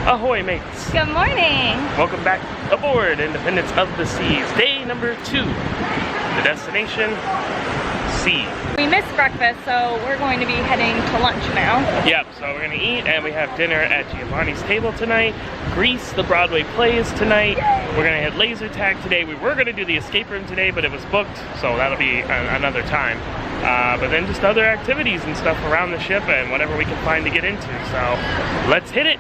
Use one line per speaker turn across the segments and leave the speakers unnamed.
Ahoy, mates.
Good morning.
Welcome back aboard Independence of the Seas. Day number 2. The destination, sea.
We missed breakfast, so we're going to be heading to lunch now.
Yep, so we're gonna eat and we have dinner at Giovanni's table tonight. Grease, the Broadway play is tonight. We're gonna hit laser tag today. We were gonna do the escape room today, but it was booked, so that'll be another time. But then just other activities and stuff around the ship and whatever we can find to get into. So let's hit it.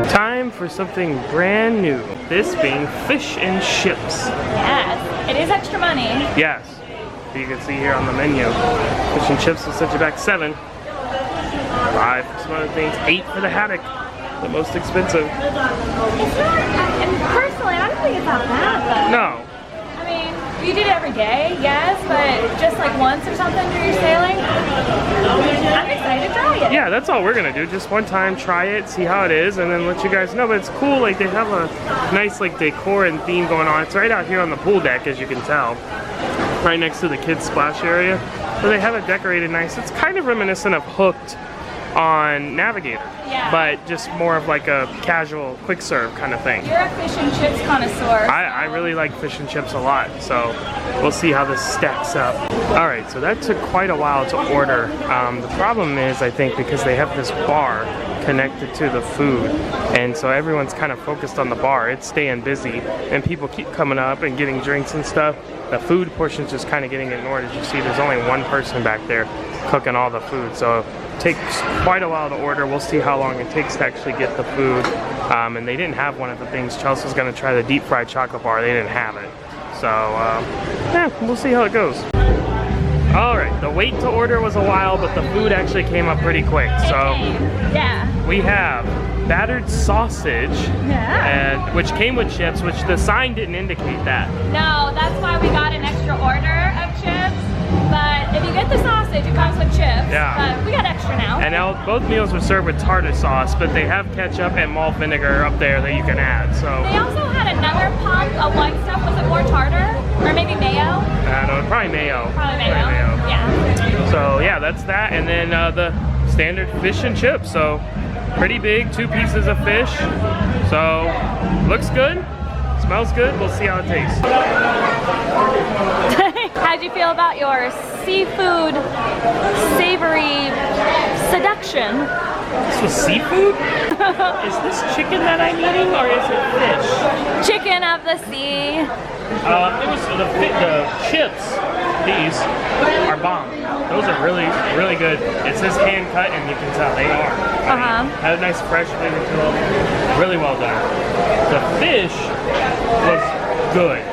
Time for something brand new. This being fish and chips.
Yes, it is extra money.
Yes, you can see here on the menu. Fish and chips will set you back $7. $5 for some other things. $8 for the haddock, the most expensive.
It's not, and personally, I don't think it's that bad though.
No.
I mean, you do it every day, yes, but just like once or something during your sailing, I'm excited to try it.
Yeah, that's all we're gonna do. Just one time, try it, see how it is, and then let you guys know. But it's cool, like they have a nice like decor and theme going on. It's right out here on the pool deck, as you can tell. Right next to the kids' splash area. So they have it decorated nice. It's kind of reminiscent of Hooked on Navigator.
Yeah.
But just more of like a casual, quick serve kind of thing.
You're a fish and chips connoisseur.
I really like fish and chips a lot, so we'll see how this stacks up. All right, so that took quite a while to order. The problem is, I think, because they have this bar connected to the food, and so everyone's kind of focused on the bar. It's staying busy, and people keep coming up and getting drinks and stuff. The food portion's just kind of getting ignored. As you see, there's only one person back there cooking all the food, so it takes quite a while to order. We'll see how long it takes to actually get the food. And they didn't have one of the things. Chelsea was going to try the deep fried chocolate bar. They didn't have it. So, yeah, we'll see how it goes. All right, the wait to order was a while, but the food actually came up pretty quick. So,
yeah,
we have battered sausage, which came with chips, which the sign didn't indicate that.
No, that's why we got an extra order of chips. But if you get the sausage, it comes with chips.
Yeah.
But we got extra now.
And now both meals were served with tartar sauce, but they have ketchup and malt vinegar up there that you can add. So
they also had another pump of white stuff. Was it more tartar? Or maybe mayo?
No, probably mayo.
Probably mayo. Yeah.
So yeah, that's that. And then the standard fish and chips. So pretty big, 2 pieces of fish. So looks good, smells good. We'll see how it tastes.
How'd you feel about your seafood savory seduction?
This was seafood? Is this chicken that I'm eating, or is it fish?
Chicken of the sea.
It was the chips. These are bomb. Those are really, really good. It says hand cut, and you can tell they are. Had a nice fresh flavor to them. Really well done. The fish was good.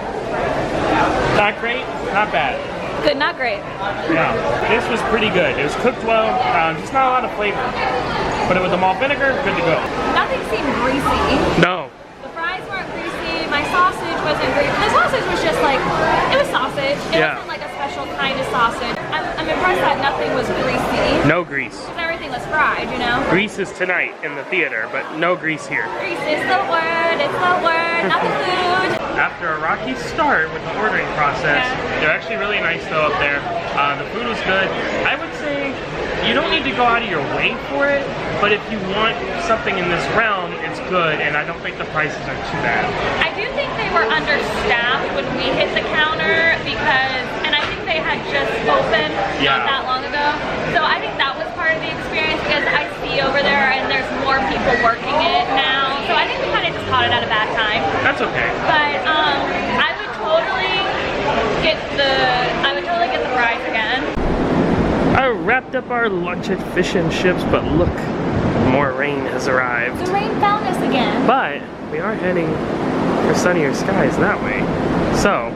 Not great, not bad.
Good, not great.
Yeah, this was pretty good. It was cooked well, just not a lot of flavor. But with the malt vinegar, good to go.
Nothing seemed greasy.
No.
The fries weren't greasy. My sausage wasn't greasy. The sausage was just like, it was sausage. It wasn't like a special kind of sausage. I'm impressed that nothing was greasy.
No grease.
Because everything was fried, you know?
Grease is tonight in the theater, but no grease here.
Grease is the word, it's the word, not the food.
After a rocky start with the ordering process, they're actually really nice though up there. The food was good. I would say you don't need to go out of your way for it, but if you want something in this realm, it's good, and I don't think the prices are too bad.
I do think they were understaffed when we hit the counter because, and I think they had just opened not that long ago. So I think that was part of the experience because I see over there and there's more people working it now. So I think we kind of just caught it at a bad time.
That's okay.
But I would totally get the fries again.
I wrapped up our lunch at Fish and Chips, but look, more rain has arrived.
The rain found us again.
But we are heading for sunnier skies that way. So,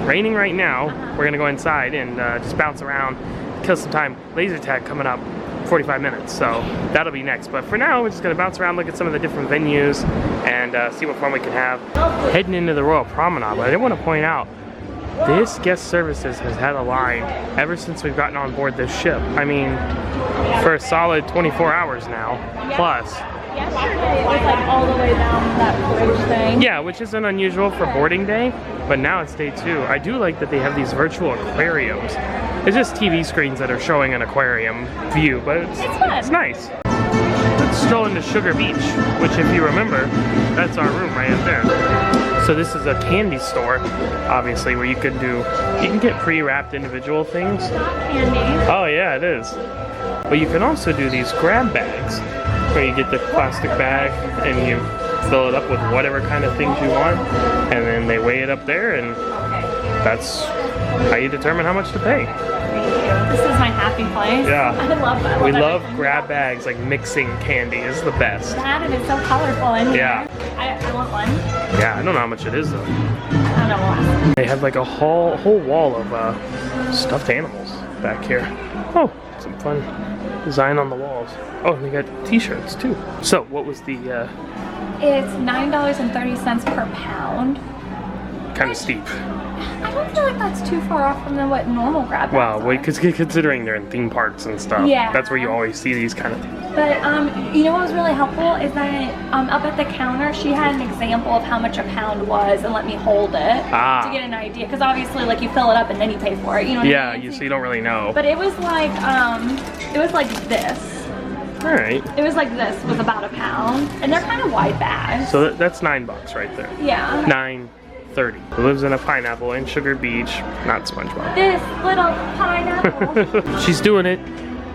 raining right now. We're gonna go inside and just bounce around, kill some time. Laser tag coming up 45 minutes, so that'll be next. But for now, we're just gonna bounce around, look at some of the different venues, and see what fun we can have. Heading into the Royal Promenade, but I did want to point out, this guest services has had a line ever since we've gotten on board this ship. I mean, for a solid 24 hours now, plus.
Yesterday it was like all the way down that bridge thing.
Yeah, which isn't unusual for boarding day, but now it's day 2. I do like that they have these virtual aquariums. It's just TV screens that are showing an aquarium view, but it's
fun.
It's nice. Let's stroll into Sugar Beach, which if you remember, that's our room right up there. So this is a candy store, obviously, where you can get pre-wrapped individual things.
Candy.
Oh yeah, it is. But you can also do these grab bags, where you get the plastic bag and you fill it up with whatever kind of things you want, and then they weigh it up there, and that's how you determine how much to pay.
This is my happy place.
Yeah.
I love that.
We love grab bags, like mixing candy is the best.
That and it's so colorful in here.
Yeah.
I want one.
Yeah, I don't know how much it is though.
I don't know.
They have like a whole wall of stuffed animals back here. Oh, some fun design on the walls. Oh, and they got t-shirts too. So what was the
It's $9.30 per pound.
kind of steep.
I don't feel like that's too far off from what normal grab bags
Wow,
are.
because considering they're in theme parks and stuff,
Yeah.
that's where you always see these kind of things.
But you know what was really helpful is that up at the counter she had an example of how much a pound was and let me hold it to get an idea. Because obviously, like, you fill it up and then you pay for it. You know what I mean?
So you don't really know.
But it was like this.
All right.
It was like this was about a pound, and they're kind of wide bags.
So that's $9 right there.
Yeah.
$9.30. He lives in a pineapple in Sugar Beach, not SpongeBob.
This little pineapple.
She's doing it.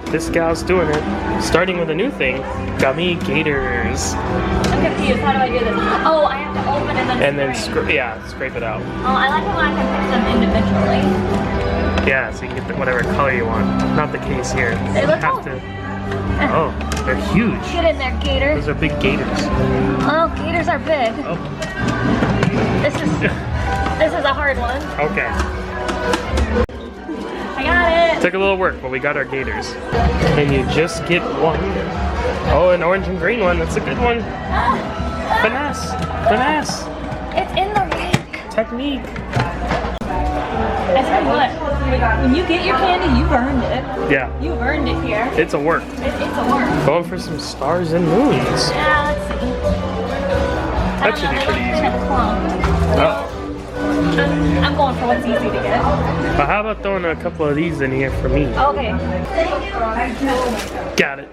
This gal's doing it. Starting with a new thing, gummy gators.
I'm confused. How do I do this? Oh, I have to open it
And then scrape it out.
Oh, I like it when I can pick them individually.
Yeah, so you can get whatever color you want. Not the case here.
They look
have to. Oh, they're huge.
Get in there, gator.
Those are big gators.
Oh, gators are big.
Oh.
This is a hard one.
Okay.
I got it.
Took a little work, but we got our gators. And you just get one. Oh, an orange and green one. That's a good one. Finesse. Finesse.
It's in the ring.
Technique.
I tell you what, when you get your candy, you've earned it.
Yeah.
You've earned it here.
It's a work.
It's a work.
Going for some stars and moons.
Yeah, let's see.
That should be pretty easy. Oh.
I'm going for what's easy to get.
But how about throwing a couple of these in here for me?
Okay.
Got it.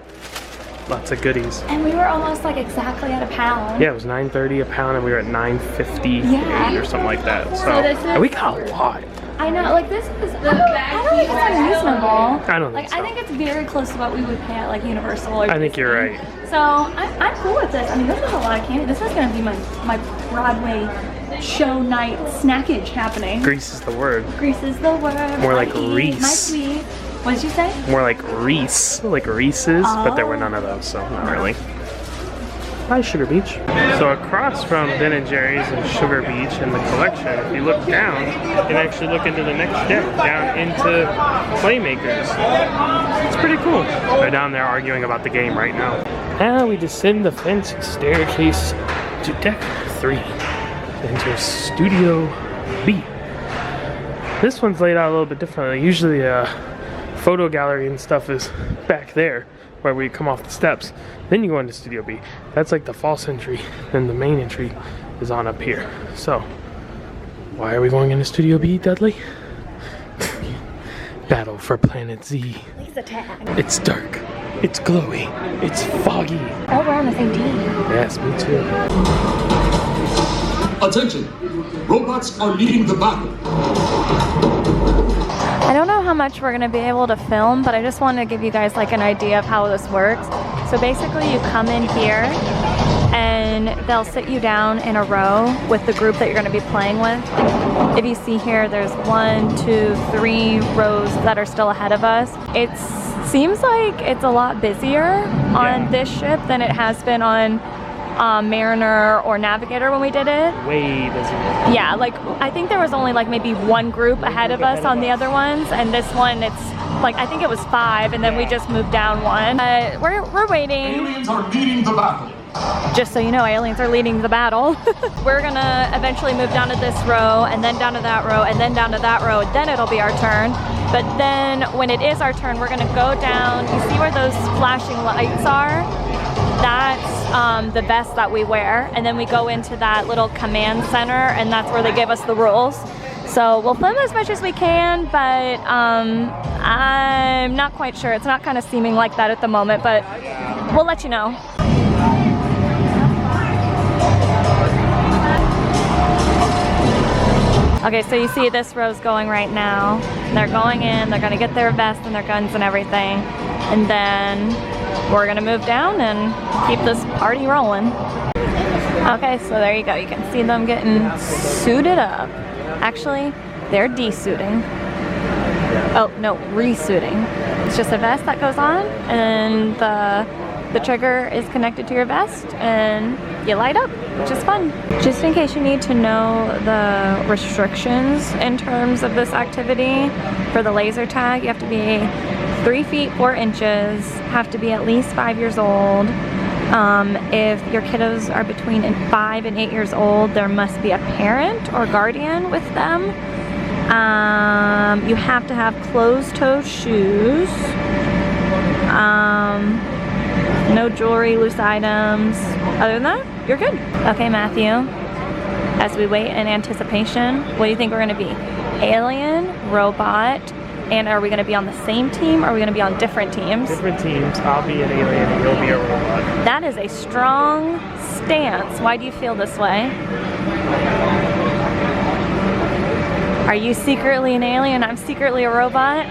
Lots of goodies.
And we were almost like exactly at a pound.
Yeah, it was $9.30 a pound, and we were at $9.58 or something like that. So
this is,
and we got a lot.
I know, like this is, I don't think it's unreasonable.
I don't think so.
I think it's very close to what we would pay at like Universal or
I think you're right.
So I'm cool with this. I mean, this is a lot of candy. This is going to be my Broadway show night snackage happening.
Grease is the word.
Grease is the word.
More like Reese.
My sweet. What did you say?
More like Reese, like Reese's, but there were none of those, so not really. Hi, Sugar Beach. So across from Ben & Jerry's and Sugar Beach and the collection, if you look down, you can actually look into the next step, down into Playmakers. It's pretty cool. They're down there arguing about the game right now. Now we descend the fancy staircase to deck 3, into Studio B. This one's laid out a little bit differently. Usually photo gallery and stuff is back there where we come off the steps. Then you go into Studio B. That's like the false entry. Then the main entry is on up here. So, why are we going into Studio B, Dudley? Battle for Planet Z.
Please attack.
It's dark. It's glowy. It's foggy.
Oh, we're on the same team.
Yes, me too.
Attention! Robots are leading the battle.
I don't know how much we're gonna be able to film, but I just wanted to give you guys like an idea of how this works. So basically you come in here and they'll sit you down in a row with the group that you're gonna be playing with. If you see here, there's 1, 2, 3 rows that are still ahead of us. It seems like it's a lot busier on this ship than it has been on Mariner or Navigator when we did it.
Way busy.
Yeah, like I think there was only like maybe 1 group ahead of us on the other ones, and this one it's like I think it was 5, and then we just moved down 1. We're waiting.
Aliens are leading the battle.
Just so you know, aliens are leading the battle. We're gonna eventually move down to this row, and then down to that row, and then down to that row, and then it'll be our turn. But then when it is our turn, we're gonna go down. You see where those flashing lights are? That's the vest that we wear, and then we go into that little command center, and that's where they give us the rules. So we'll film as much as we can, but I'm not quite sure. It's not kind of seeming like that at the moment, but we'll let you know. Okay, so you see this row's going right now. They're going in, they're gonna get their vests and their guns and everything. And then we're gonna move down and keep this party rolling. Okay, so there you go. You can see them getting suited up. Actually, they're de-suiting. Oh, no, re-suiting. It's just a vest that goes on, and the trigger is connected to your vest, and you light up, which is fun. Just in case you need to know the restrictions in terms of this activity, for the laser tag, you have to be 3 feet 4 inches, have to be at least 5 years old. If your kiddos are between 5 and 8 years old, there must be a parent or guardian with them. You have to have closed-toed shoes. No jewelry, loose items. Other than that, you're good. Okay, Matthew, as we wait in anticipation, what do you think we're gonna be? Alien, robot, and are we gonna be on the same team or are we gonna be on different teams?
Different teams. I'll be an alien and you'll be a robot.
That is a strong stance. Why do you feel this way? Are you secretly an alien? I'm secretly a robot?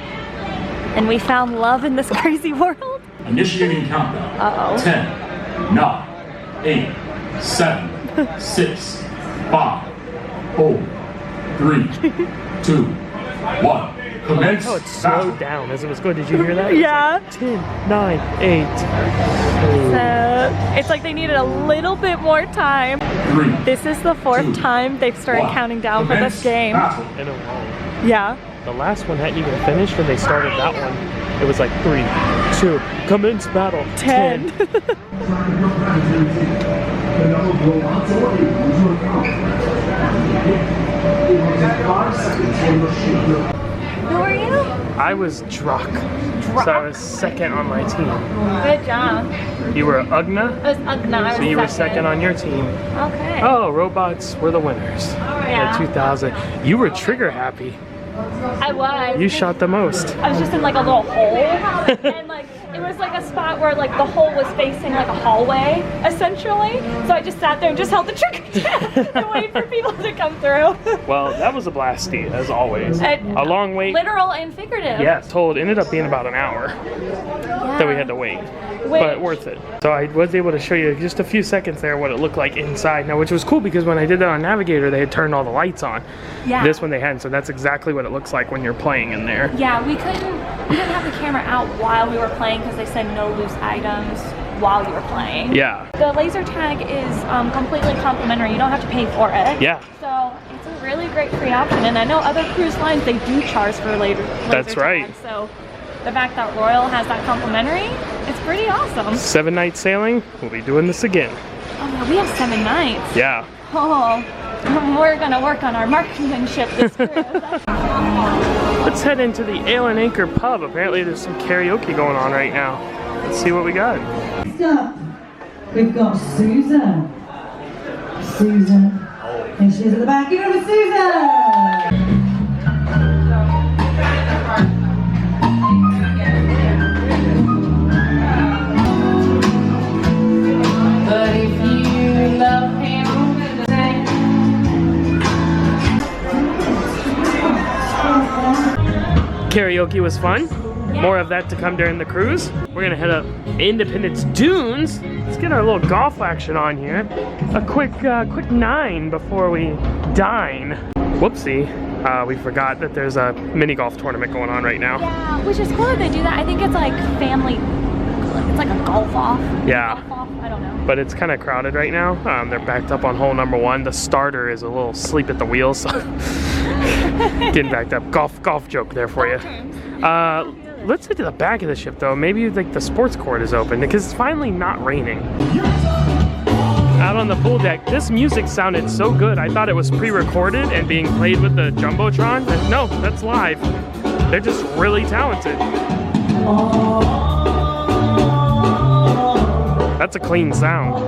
And we found love in this crazy world?
Initiating countdown.
Uh-oh.
10, 9, 8, 7, 6, 5, 4, 3, 2, 1. Commence.
Oh, it slowed down as it was going. Did you hear that?
Yeah.
It was like 10, 9, 8.
It's like they needed a little bit more time.
3.
This is the 4th
2,
time they've started
1.
counting down for this game.
Battle.
In a row.
Yeah.
The last one hadn't even finished when they started that one. It was like 3, 2, commence battle. 10.
Who are you?
I was Druck. So I was second on my team.
Good job.
You were Ugna?
It was Ugna.
So you were second on your team.
Okay.
Oh, robots were the winners.
Yeah.
In 2000. You were trigger happy.
I was.
You shot the most.
I was just in like a little hole, and like it was like a spot where like the hole was facing like a hallway, essentially. So I just sat there and just held the trigger down and waited for people to come through.
Well, that was a blasty, as always. A long wait.
Literal and figurative.
Yes, told. Ended up being about an hour that we had to wait. But worth it. So I was able to show you just a few seconds there what it looked like inside. Now, which was cool because when I did that on Navigator, they had turned all the lights on.
Yeah.
This one they hadn't, so that's exactly what it looks like when you're playing in there.
Yeah, we didn't have the camera out while we were playing because they said no loose items while you were playing.
Yeah.
The laser tag is completely complimentary. You don't have to pay for it.
Yeah.
So it's a really great free option. And I know other cruise lines, they do charge for laser
That's right.
tag, so the fact that Royal has that complimentary, it's pretty awesome.
7-night sailing. We'll be doing this again.
Oh yeah, we have 7 nights.
Yeah.
Oh, we're gonna work on our marksmanship this cruise.
Let's head into the Ale and Anchor pub. Apparently there's some karaoke going on right now. Let's see what we got.
Next up, we've got Susan. Susan. And she's at the back. Give it up for Susan!
But if you love him,
Karaoke was fun. More of that to come during the cruise. We're gonna head up Independence Dunes. Let's get our little golf action on here. A quick 9 before we dine. Whoopsie. We forgot that there's a mini golf tournament going on right now.
Yeah, which is cool that they do that. I think it's like family, it's like a golf off.
Yeah.
Golf off, I don't know.
But it's kind of crowded right now. They're backed up on hole number 1. The starter is a little asleep at the wheel, so getting backed up. Golf joke there for you. Let's head to the back of the ship though. Maybe like the sports court is open because it's finally not raining. Out on the pool deck, this music sounded so good. I thought it was pre-recorded and being played with the Jumbotron. But no, that's live. They're just really talented. That's a clean sound.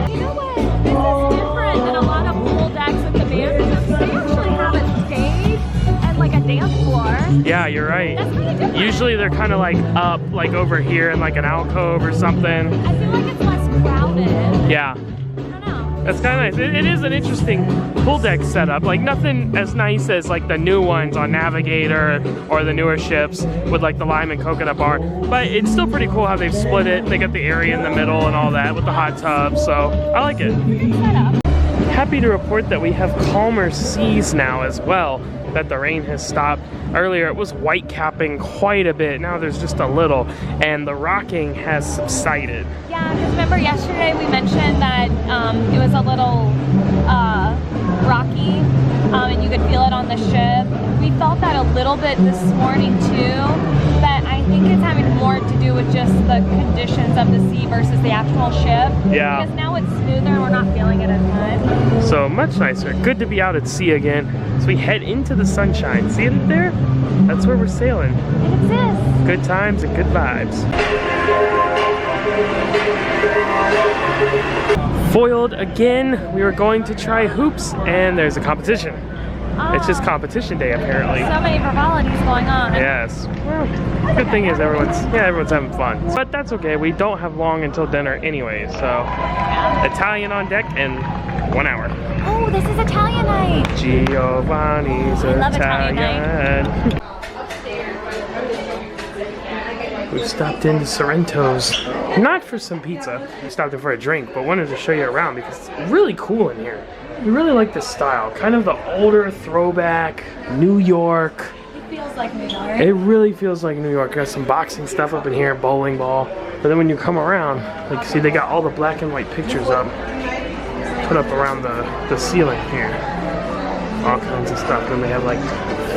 You know what? This is different than a lot of pool decks at the band. They actually have a stage and like a dance floor.
Yeah, you're right.
That's really different.
Usually they're kind of like up, like over here in like an alcove or something.
I feel like it's less crowded.
Yeah.
I don't know.
That's kind of nice. It is an interesting pool deck setup. Like nothing as nice as like the new ones on Navigator or the newer ships with like the lime and coconut bar. But it's still pretty cool how they've split it. They got the area in the middle and all that with the hot tub. So I like it.
Good setup.
Happy to report that we have calmer seas now as well, that the rain has stopped. Earlier it was white capping quite a bit, now there's just a little, and the rocking has subsided.
Yeah, because remember yesterday we mentioned that it was a little rocky and you could feel it on the ship. We felt that a little bit this morning too, but I think it's having more to do with just the conditions of the sea versus the actual ship.
Yeah.
Because now it's smoother and we're not feeling it as much.
So much nicer. Good to be out at sea again. So we head into the sunshine. See it there? That's where we're sailing.
It exists.
Good times and good vibes. Foiled again. We were going to try hoops and there's a competition. It's just competition day apparently.
So many frivolities going on.
Yes. Well, good thing is everyone's having fun. But that's okay. We don't have long until dinner anyway. So Italian on deck in 1 hour.
Oh, this is Italian night.
Giovanni's
I love
Italian.
Italian
We've stopped into Sorrento's, not for some pizza. We stopped in for a drink, but wanted to show you around because it's really cool in here. We really like this style, kind of the older throwback, New York.
It feels like New York.
It really feels like New York. Got some boxing stuff up in here, bowling ball. But then when you come around, like see they got all the black and white pictures up, put up around the ceiling here. All kinds of stuff. Then they have like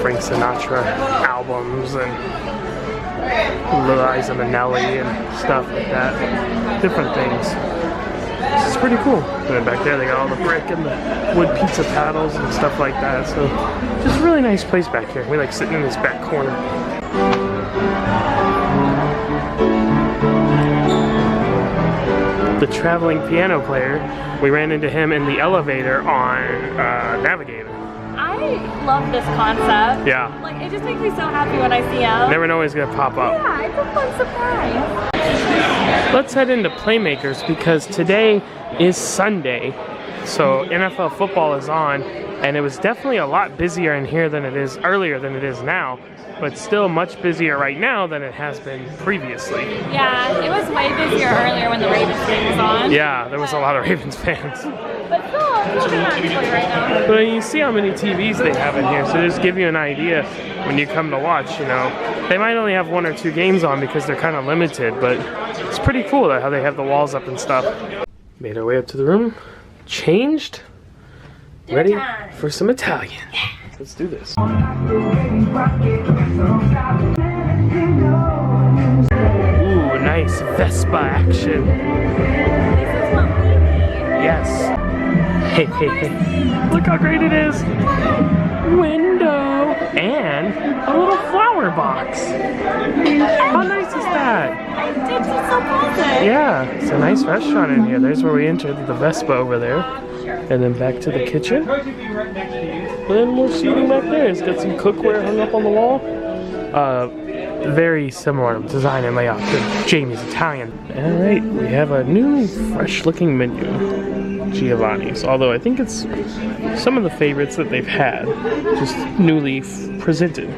Frank Sinatra albums and Liza Minnelli and stuff like that. Different things. This is pretty cool. And then back there they got all the brick and the wood pizza paddles and stuff like that. So just a really nice place back here. We like sitting in this back corner. The traveling piano player, we ran into him in the elevator on Navigator.
I love this concept.
Yeah.
Like, it just makes me so happy when I see him.
Never know he's gonna pop up.
Yeah, it's a fun surprise.
Let's head into Playmakers because today is Sunday. So NFL football is on and it was definitely a lot busier in here than it is earlier than it is now. But still much busier right now than it has been previously.
Yeah, it was way busier earlier when the Ravens game was on.
Yeah, there was a lot of Ravens fans.
But still, it's looking actually right now.
But you see how many TVs they have in here, so just give you an idea when you come to watch, you know. They might only have 1 or 2 games on because they're kind of limited, but it's pretty cool how they have the walls up and stuff. Made our way up to the room, changed, ready for some Italian. Let's do this. Ooh, nice Vespa action.
This is what we need.
Yes. Hey, hey, hey. Look how great it is. Window and a little flower box. How nice is that?
It's so classic.
Yeah, it's a nice restaurant in here. There's where we entered the Vespa over there. And then back to the kitchen. And then more seating back there. It's got some cookware hung up on the wall. Very similar design and layout to Jamie's Italian. Alright, we have a new fresh looking menu. Giovanni's, although I think it's some of the favorites that they've had, just newly presented.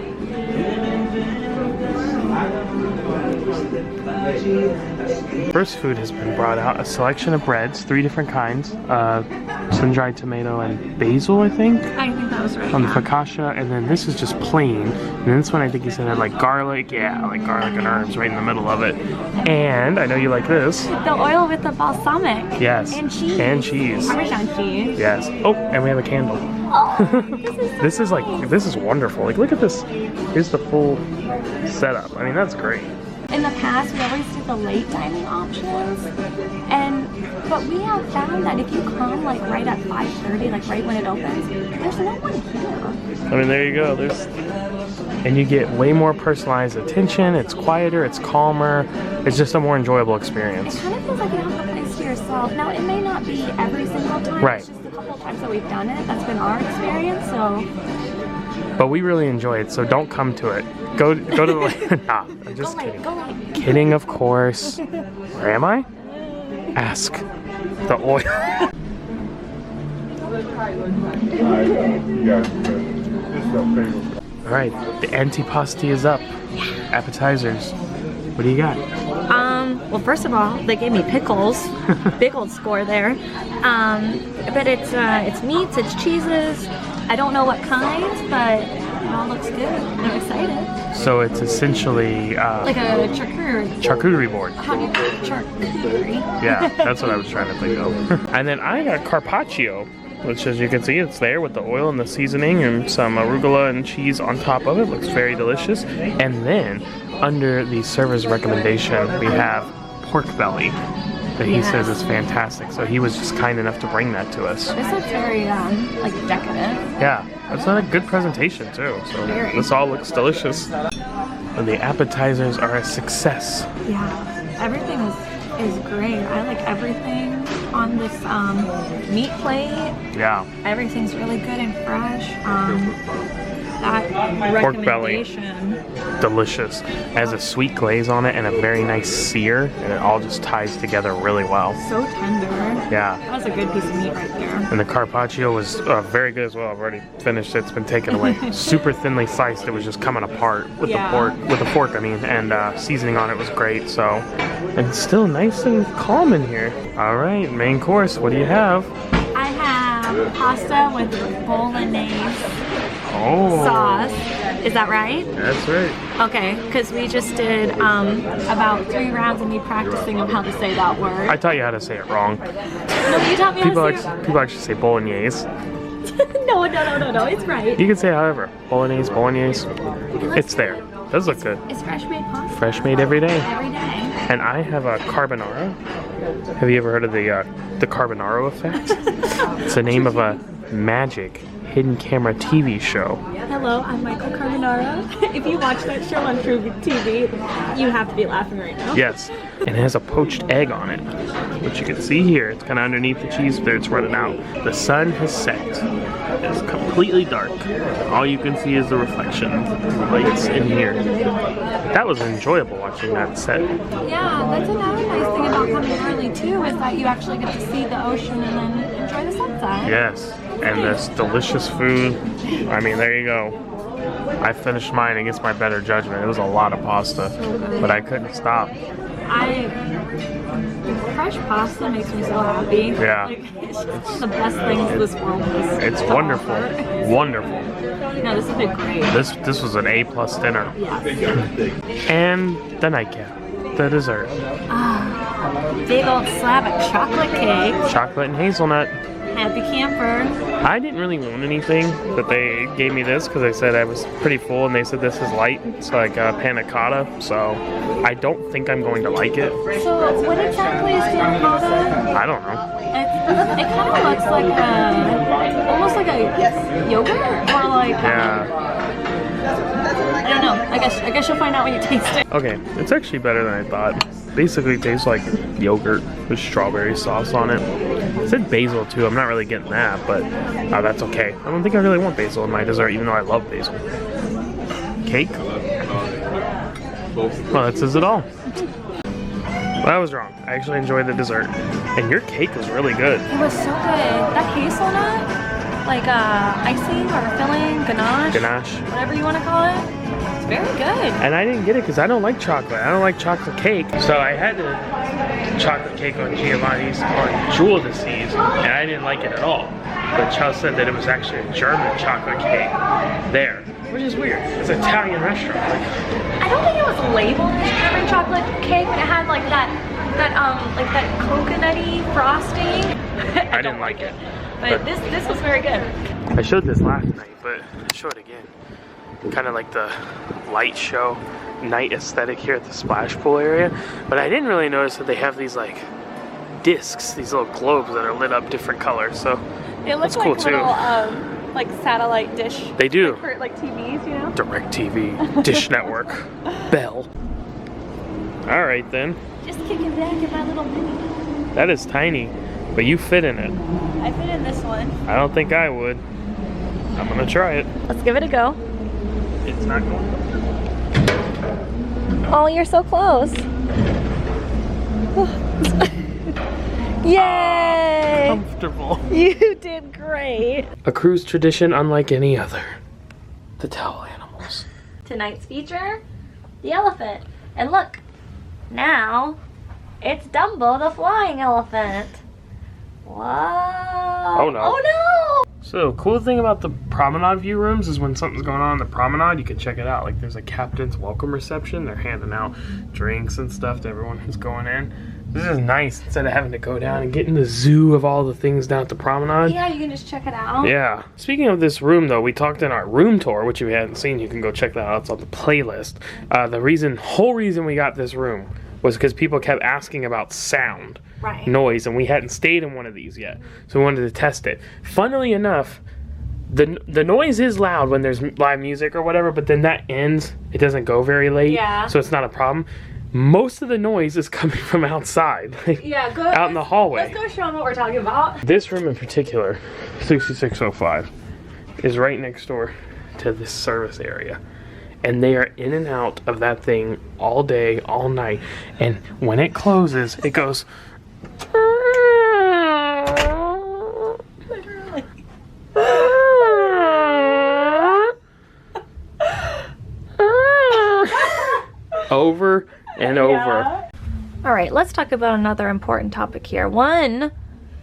First food has been brought out, a selection of breads, 3 different kinds, sun-dried tomato and basil, I think.
I think that was right.
On the focaccia, and then this is just plain. And then this one I think he said had like garlic, yeah, like garlic and herbs right in the middle of it. And I know you like this.
The oil with the balsamic.
Yes.
And cheese.
And cheese.
Parmesan cheese.
Yes. Oh, and we have a candle.
Oh, this is
this is wonderful. Like look at this. Here's the full setup. I mean that's great.
In the past, we always did the late dining options, but we have found that if you come like right at 5:30, like right when it opens, there's no one here.
I mean, there you go. And you get way more personalized attention. It's quieter. It's calmer. It's just a more enjoyable experience.
It kind of feels like you have the place to yourself. Now, it may not be every single time.
Right.
It's just a couple of times that we've done it. That's been our experience. So.
But we really enjoy it, so don't come to it. Go to the nah, I'm just kidding. Kidding, of course. Where am I? Ask the oil. Alright, the antipasti is up. Appetizers. What do you got?
Well, first of all, they gave me pickles. Big old score there. But it's meats, it's cheeses. I don't know what kinds, but it all looks good. I'm excited.
So it's essentially
Like a
charcuterie board.
How do you call it? Charcuterie?
Yeah, that's what I was trying to think of. And then I got carpaccio, which, as you can see, it's there with the oil and the seasoning and some arugula and cheese on top of it. Looks very delicious. And then under the server's recommendation, we have pork belly that he says is fantastic. So he was just kind enough to bring that to us.
This looks very like decadent.
Yeah, that's not a good presentation too. So this all looks delicious. And the appetizers are a success.
Yeah, everything is great. I like everything on this meat plate.
Yeah.
Everything's really good and fresh. That
Pork belly.
recommendation.
Delicious. It has a sweet glaze on it and a very nice sear, and it all just ties together really well.
So tender.
Yeah.
That was a good piece of meat right there.
And the carpaccio was very good as well. I've already finished it. It's been taken away. Super thinly sliced. It was just coming apart with the fork, I mean, and seasoning on it was great. So, and it's still nice and calm in here. All right, main course. What do you have?
I have pasta with bolognese
Oh.
sauce. Is that right?
That's right.
Okay, because we just did about 3 rounds of me practicing of how to say that word.
I taught you how to say it wrong.
No, you taught me how to say it.
People actually say bolognese.
No, it's right.
You can say it however. Bolognese. It's there. Does look good.
It's fresh made pasta.
Fresh made every day.
Every day.
And I have a carbonara. Have you ever heard of the carbonaro effect? It's the name of a magic hidden camera TV show.
Hello, I'm Michael Carbonara. If you watch that show on True TV, you have to be laughing right now.
Yes, and it has a poached egg on it, which you can see here. It's kind of underneath the cheese, there it's running out. The sun has set. It's completely dark. All you can see is the reflection of the lights in here. That was enjoyable watching that set.
Yeah, that's another nice thing about coming early too, is that you actually get to see the ocean and then enjoy the sunset.
Yes, and this delicious food. I mean, there you go. I finished mine against my better judgment. It was a lot of pasta, but I couldn't stop.
Fresh pasta makes me so happy.
Yeah.
Like, it's just one of the best things this world has.
It's wonderful. Wonderful.
No, this has been great.
This was an A+ dinner.
Yes.
And the nightcap, the dessert.
Big old slab of chocolate cake.
Chocolate and hazelnut.
Happy camper.
I didn't really want anything, but they gave me this because they said I was pretty full, and they said this is light. It's like a panna cotta, so I don't think I'm going to like it.
So what exactly is panna cotta?
I don't know.
It kind of looks like almost like a yogurt, or like I don't know. I guess you'll find out when you taste it.
Okay, it's actually better than I thought. Basically tastes like yogurt with strawberry sauce on it. It said basil too. I'm not really getting that, but that's okay. I don't think I really want basil in my dessert, even though I love basil. Cake? Well, that says it all. Well, I was wrong. I actually enjoyed the dessert. And your cake was really good.
It was so good. That hazelnut, like icing or filling, ganache, whatever you want to call it. It's very good.
And I didn't get it because I don't like chocolate. I don't like chocolate cake. So I had the chocolate cake on Giovanni's on Jewel this season, and I didn't like it at all. But Charles said that it was actually a German chocolate cake there, which is weird. It's an Italian restaurant.
I don't think it was labeled as German chocolate cake, but it had like that coconutty frosting.
I didn't like it.
But this was very good.
I showed this last night, but I'll show it again. Kind of like the light show, night aesthetic here at the splash pool area. But I didn't really notice that they have these like discs, these little globes that are lit up different colors. So
it looks
cool
like
too.
Little like satellite dish.
They do.
Like for like TVs, you know?
Direct TV, Dish Network, Bell. All right then.
Just kicking back in my little mini.
That is tiny, but you fit in it.
I fit in this one.
I don't think I would. I'm gonna try it.
Let's give it a go.
It's not going.
Oh, you're so close. Yay!
Comfortable.
You did great.
A cruise tradition unlike any other. The towel animals.
Tonight's feature, the elephant. And look, now it's Dumbo the flying elephant. Wow.
Oh no.
Oh no!
So, cool thing about the promenade view rooms is when something's going on in the promenade, you can check it out. Like, there's a captain's welcome reception. They're handing out drinks and stuff to everyone who's going in. This is nice instead of having to go down and get in the zoo of all the things down at the promenade.
Yeah, you can just check it out.
Yeah. Speaking of this room, though, we talked in our room tour, which if you hadn't seen, you can go check that out. It's on the playlist. The whole reason we got this room was because people kept asking about sound.
Right.
Noise, and we hadn't stayed in one of these yet, so we wanted to test it. Funnily enough, the noise is loud when there's live music or whatever, but then that ends. It doesn't go very late,
Yeah.
so it's not a problem. Most of the noise is coming from outside, like
Yeah, go
out in the hallway.
Let's go show them what we're talking about.
This room in particular, 6605, is right next door to this service area. And they are in and out of that thing all day, all night. And when it closes, it goes...
Literally.
over and over.
Yeah. All right, let's talk about another important topic here. One,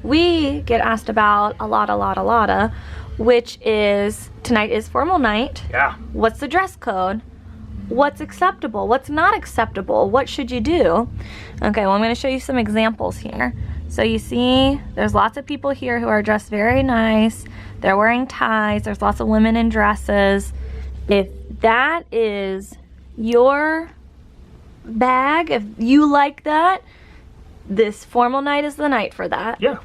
we get asked about a lot, which is tonight is formal night.
Yeah.
What's the dress code? What's acceptable? What's not acceptable? What should you do? Okay, well, I'm going to show you some examples here. So you see, there's lots of people here who are dressed very nice. They're wearing ties. There's lots of women in dresses. If that is your bag, if you like that, this formal night is the night for that.
Yeah.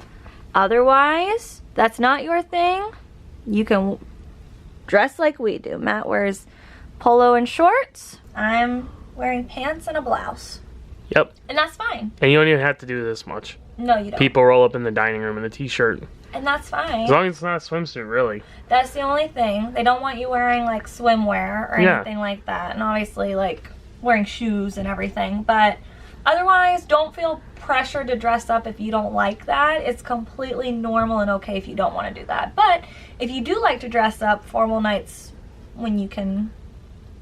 Otherwise, that's not your thing. You can dress like we do. Matt wears polo and shorts. I'm wearing pants and a blouse.
Yep.
And that's fine.
And you don't even have to do this much.
No, you don't.
People roll up in the dining room in a t-shirt.
And that's fine.
As long as it's not a swimsuit, really.
That's the only thing. They don't want you wearing like swimwear or
Yeah.
anything like that. And obviously like wearing shoes and everything. But otherwise, don't feel pressure to dress up if you don't like that. It's completely normal and okay if you don't want to do that. But if you do like to dress up, formal nights when you can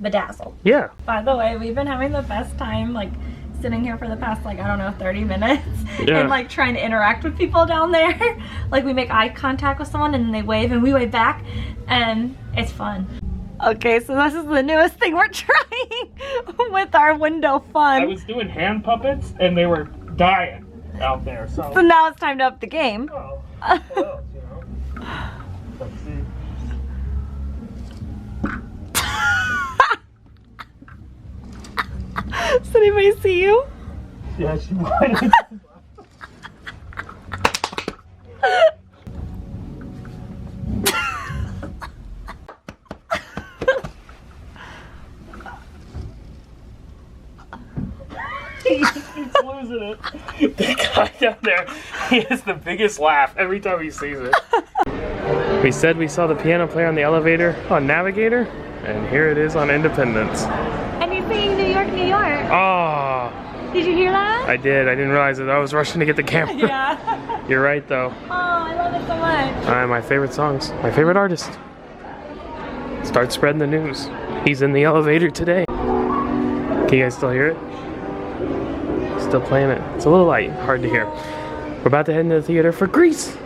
bedazzle.
Yeah.
By the way, we've been having the best time like sitting here for the past like, I don't know, 30 minutes
Yeah.
and like trying to interact with people down there. Like we make eye contact with someone and they wave and we wave back and it's fun. Okay, so this is the newest thing we're trying with our window fun.
I was doing hand puppets and they were dying out there, so...
So now it's time to up the game.
Oh, what else, you know? Let's see.
Does anybody see you?
Yeah, she might. He's losing it. The guy down there, he has the biggest laugh every time he sees it. We said we saw the piano player on the elevator on Navigator, and here it is on Independence.
And he's singing New York, New York.
Oh,
Did you hear that?
I did. I didn't realize it. I was rushing to get the camera.
Yeah.
You're right, though.
Oh, I love it so much.
My favorite songs. My favorite artist. Start spreading the news. He's in the elevator today. Can you guys still hear it? Still playing it. It's a little light, hard to hear. We're about to head into the theater for Greece.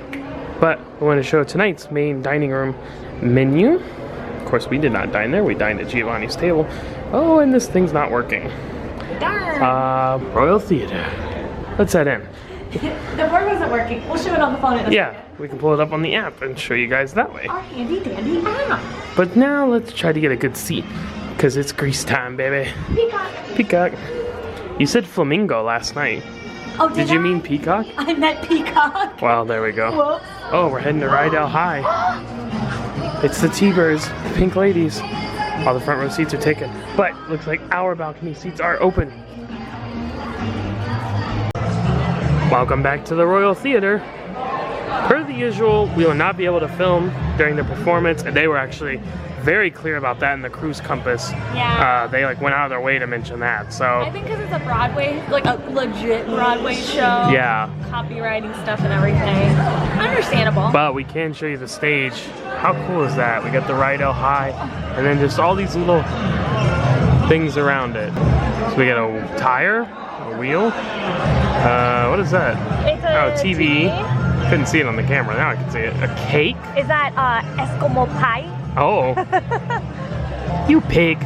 But I want to show tonight's main dining room menu. Of course, we did not dine there. We dined at Giovanni's table. Oh, and this thing's not working.
Darn.
Royal Theater. Let's head in.
The board wasn't working. We'll show it on the phone in a
Yeah, we can pull it up on the app and show you guys that way.
Our handy dandy app.
But now let's try to get a good seat, because it's Grease time, baby.
Peacock.
Peacock. You said flamingo last night.
Oh,
Did you mean peacock?
I meant peacock.
Well, there we go.
Whoops.
Oh, we're heading to Rydell High. It's the T-Birds, the Pink Ladies. All the front row seats are taken, but looks like our balcony seats are open. Welcome back to the Royal Theater. Per the usual, we will not be able to film during the performance, and they were actually very clear about that in the cruise compass.
Yeah.
They like went out of their way to mention that. So
I think because it's a Broadway, like a legit Broadway show.
yeah.
Copywriting stuff and everything. Understandable.
But we can show you the stage. How cool is that? We got the Rydell High, and then just all these little things around it. So we got a tire, a wheel. What is that?
It's a
TV. Couldn't see it on the camera. Now I can see it. A cake.
Is that Eskimo pie?
Oh. You pig.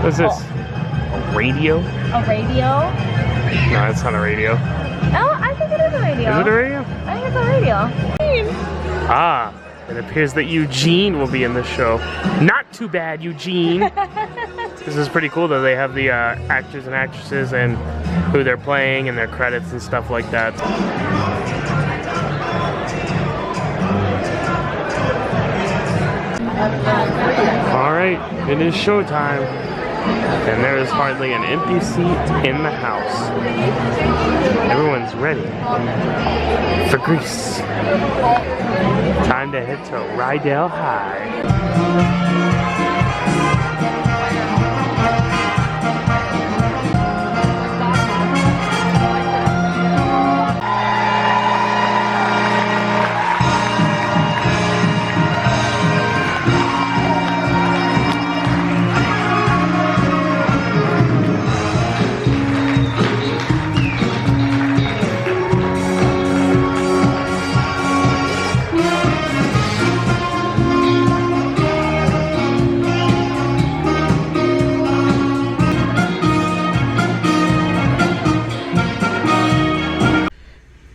What's this? A radio?
A radio?
No, it's not a radio.
Oh, I think it is a radio.
Is it a radio?
I think it's a radio.
Ah, it appears that Eugene will be in this show. Not too bad, Eugene. This is pretty cool though. They have the actors and actresses and who they're playing and their credits and stuff like that. Alright, it is showtime. And there is hardly an empty seat in the house. Everyone's ready for Greece. Time to head to Rydell High.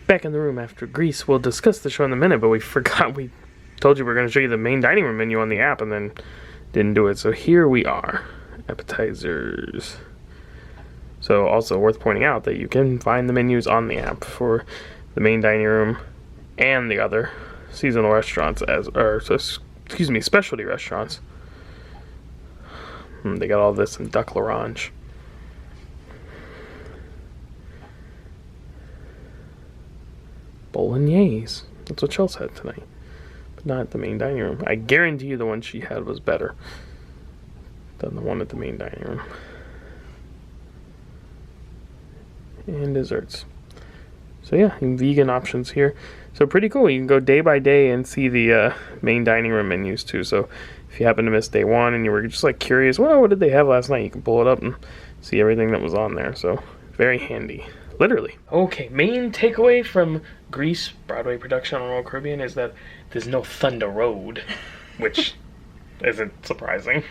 Back in the room after Greece. We'll discuss the show in a minute, but we forgot. We told you we were going to show you the main dining room menu on the app and then didn't do it. So here we are. Appetizers. So also worth pointing out that you can find the menus on the app for the main dining room and the other seasonal restaurants specialty restaurants. They got all this in duck l'orange. Bolognese. That's what Chelsea had tonight. But not at the main dining room. I guarantee you the one she had was better than the one at the main dining room. And desserts. So yeah, vegan options here. So pretty cool. You can go day by day and see the main dining room menus too. So if you happen to miss day one and you were just like curious, well, what did they have last night? You can pull it up and see everything that was on there. So very handy. Literally. Okay, main takeaway from Greece Broadway production on Royal Caribbean is that there's no Thunder Road, which isn't surprising.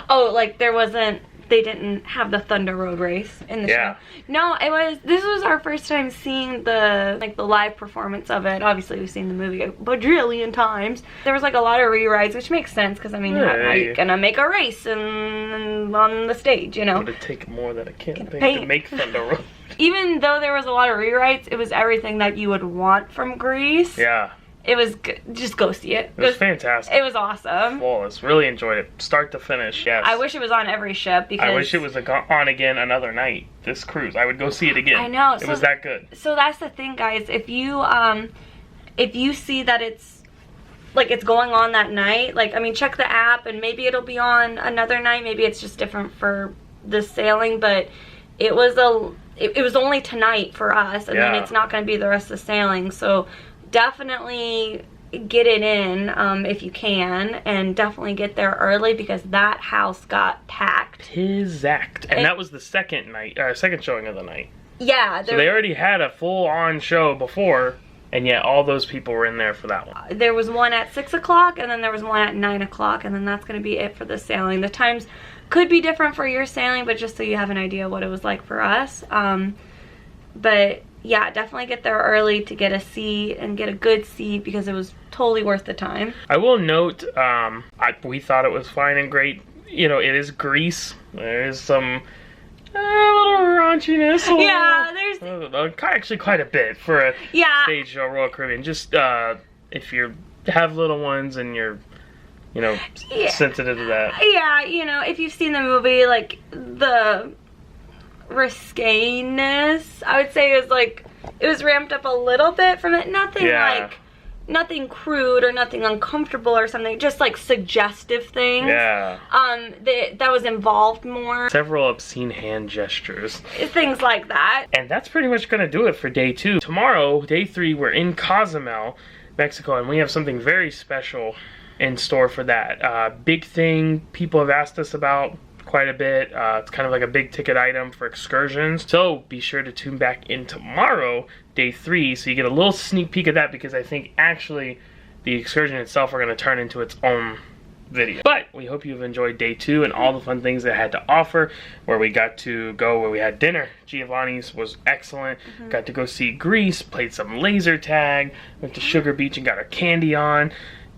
Oh, like they didn't have the Thunder Road race in the show. No, this was our first time seeing the live performance of it. Obviously we've seen the movie a bajillion times. There was like a lot of rewrites, which makes sense because I mean, how are you gonna make a race on the stage, you know?
It would take more than a campaign to make Thunder Road.
Even though there was a lot of rewrites, it was everything that you would want from Greece.
Yeah.
It was good. Just go see it.
It was fantastic.
It was awesome.
Flawless. Really enjoyed it. Start to finish, yes.
I wish it was on every ship because...
I wish it was on again another night, this cruise. I would go see it again.
I know.
It was that good.
So that's the thing, guys. If you see that it's going on that night, like, I mean, check the app and maybe it'll be on another night. Maybe it's just different for the sailing, but it was only tonight for us, and then it's not going to be the rest of the sailing. So definitely get it in if you can, and definitely get there early because that house got packed.
Exact. And that was the second showing of the night.
Yeah.
So they already had a full-on show before, and yet all those people were in there for that one.
There was one at 6 o'clock, and then there was one at 9 o'clock, and then that's going to be it for the sailing. The times could be different for your sailing, but just so you have an idea what it was like for us. But yeah, definitely get there early to get a seat and get a good seat because it was totally worth the time.
I will note, we thought it was fine and great. You know, it is Greece. There is some little raunchiness.
Yeah, there's
actually quite a bit for a stage show Royal Caribbean. Just if you have little ones and you're sensitive to that.
Yeah, if you've seen the movie, like the risqueness, I would say it was ramped up a little bit from it. Nothing like
nothing crude or nothing uncomfortable or something, just like suggestive things.
Yeah.
That was involved more.
Several obscene hand gestures.
Things like that.
And that's pretty much gonna do it for day 2. Tomorrow, day 3, we're in Cozumel, Mexico, and we have something very special in store for that. Big thing people have asked us about quite a bit. It's kind of like a big ticket item for excursions. So be sure to tune back in tomorrow, day 3, so you get a little sneak peek of that, because I think actually the excursion itself are going to turn into its own video. But we hope you've enjoyed day 2 and all the fun things that it had to offer, where we got to go, where we had dinner. Giovanni's was excellent. Got to go see Greece, played some laser tag, went to Sugar Beach and got our candy on,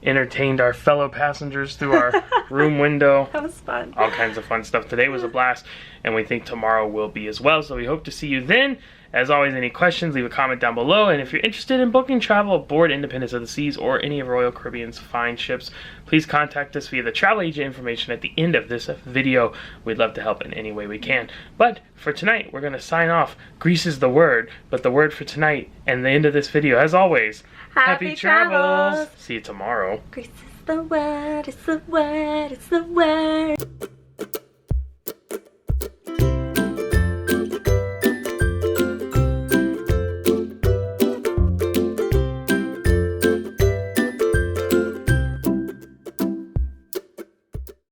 entertained our fellow passengers through our room window.
That was fun.
All kinds of fun stuff. Today was a blast, and we think tomorrow will be as well. So we hope to see you then. As always, any questions, leave a comment down below. And if you're interested in booking travel aboard Independence of the Seas or any of Royal Caribbean's fine ships, please contact us via the travel agent information at the end of this video. We'd love to help in any way we can. But for tonight, we're going to sign off. Greece is the word, but the word for tonight and the end of this video, as always, happy travels. See you tomorrow.
Greece is the word, it's the word, it's the word.